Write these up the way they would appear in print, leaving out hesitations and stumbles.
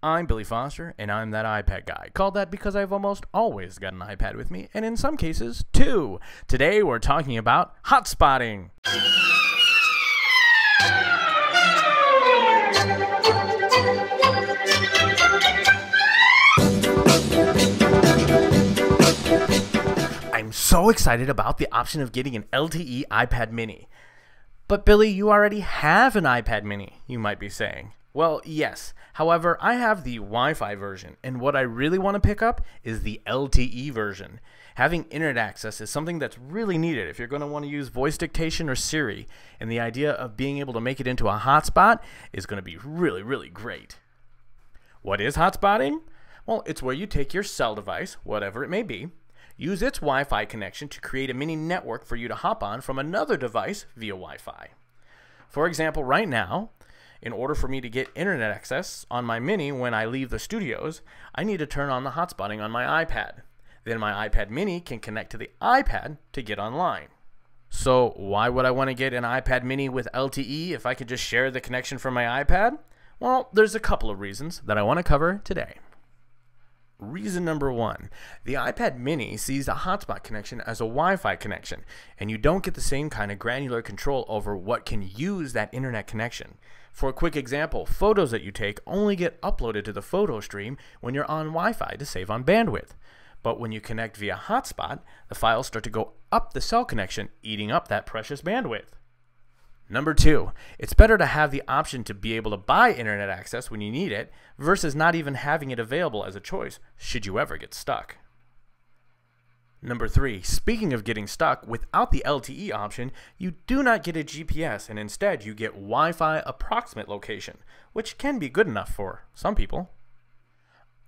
I'm Bily Foster, and I'm that iPad guy. Called that because I've almost always got an iPad with me, and in some cases, two. Today, we're talking about hotspotting. I'm so excited about the option of getting an LTE iPad mini. But Billy, you already have an iPad mini, you might be saying. Well, yes. However, I have the Wi-Fi version, and what I really want to pick up is the LTE version. Having internet access is something that's really needed if you're going to want to use voice dictation or Siri, and the idea of being able to make it into a hotspot is going to be really, really great. What is hotspotting? Well, it's where you take your cell device, whatever it may be, use its Wi-Fi connection to create a mini network for you to hop on from another device via Wi-Fi. For example, right now, in order for me to get internet access on my mini when I leave the studios, I need to turn on the hotspotting on my iPad. Then my iPad mini can connect to the iPad to get online. So why would I want to get an iPad mini with LTE if I could just share the connection from my iPad? Well, there's a couple of reasons that I want to cover today. Reason number one, the iPad mini sees a hotspot connection as a Wi-Fi connection, and you don't get the same kind of granular control over what can use that internet connection. For a quick example, photos that you take only get uploaded to the photo stream when you're on Wi-Fi to save on bandwidth. But when you connect via hotspot, the files start to go up the cell connection, eating up that precious bandwidth. Number two, it's better to have the option to be able to buy internet access when you need it versus not even having it available as a choice should you ever get stuck. Number three, speaking of getting stuck, without the LTE option, you do not get a GPS and instead you get Wi-Fi approximate location, which can be good enough for some people.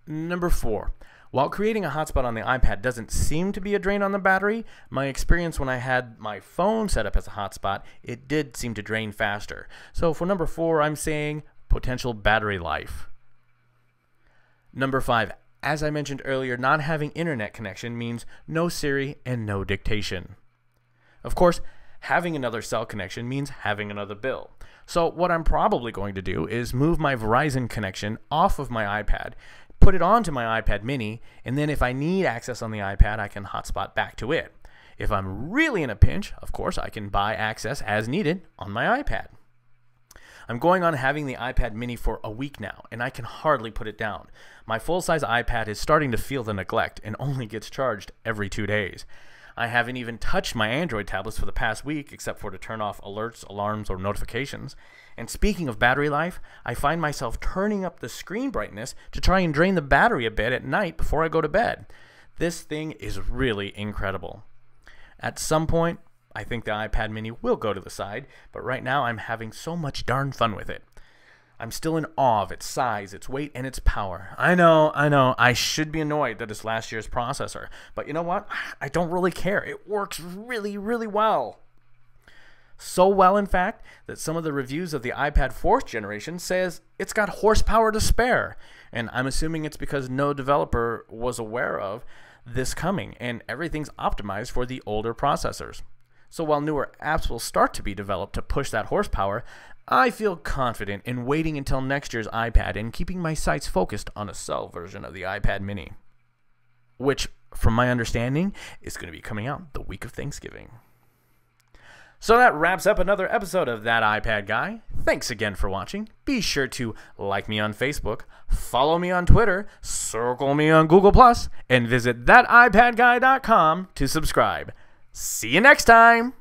Number four, while creating a hotspot on the iPad doesn't seem to be a drain on the battery, my experience when I had my phone set up as a hotspot, it did seem to drain faster. So for number four, I'm saying potential battery life. Number five, as I mentioned earlier, not having internet connection means no Siri and no dictation. Of course, having another cell connection means having another bill. So what I'm probably going to do is move my Verizon connection off of my iPad, put it onto my iPad mini, and then if I need access on the iPad, I can hotspot back to it. If I'm really in a pinch, of course, I can buy access as needed on my iPad. I'm going on having the iPad mini for a week now, and I can hardly put it down. My full-size iPad is starting to feel the neglect and only gets charged every 2 days. I haven't even touched my Android tablets for the past week except for to turn off alerts, alarms, or notifications. And speaking of battery life, I find myself turning up the screen brightness to try and drain the battery a bit at night before I go to bed. This thing is really incredible. At some point, I think the iPad mini will go to the side, but right now I'm having so much darn fun with it. I'm still in awe of its size, its weight, and its power. I know, I should be annoyed that it's last year's processor, but you know what? I don't really care. It works really, really well. So well, in fact, that some of the reviews of the iPad 4th generation says it's got horsepower to spare, and I'm assuming it's because no developer was aware of this coming, and everything's optimized for the older processors. So while newer apps will start to be developed to push that horsepower, I feel confident in waiting until next year's iPad and keeping my sights focused on a cell version of the iPad mini, which, from my understanding, is going to be coming out the week of Thanksgiving. So that wraps up another episode of That iPad Guy. Thanks again for watching. Be sure to like me on Facebook, follow me on Twitter, circle me on Google+, and visit thatipadguy.com to subscribe. See you next time!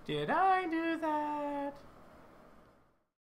Did I do that?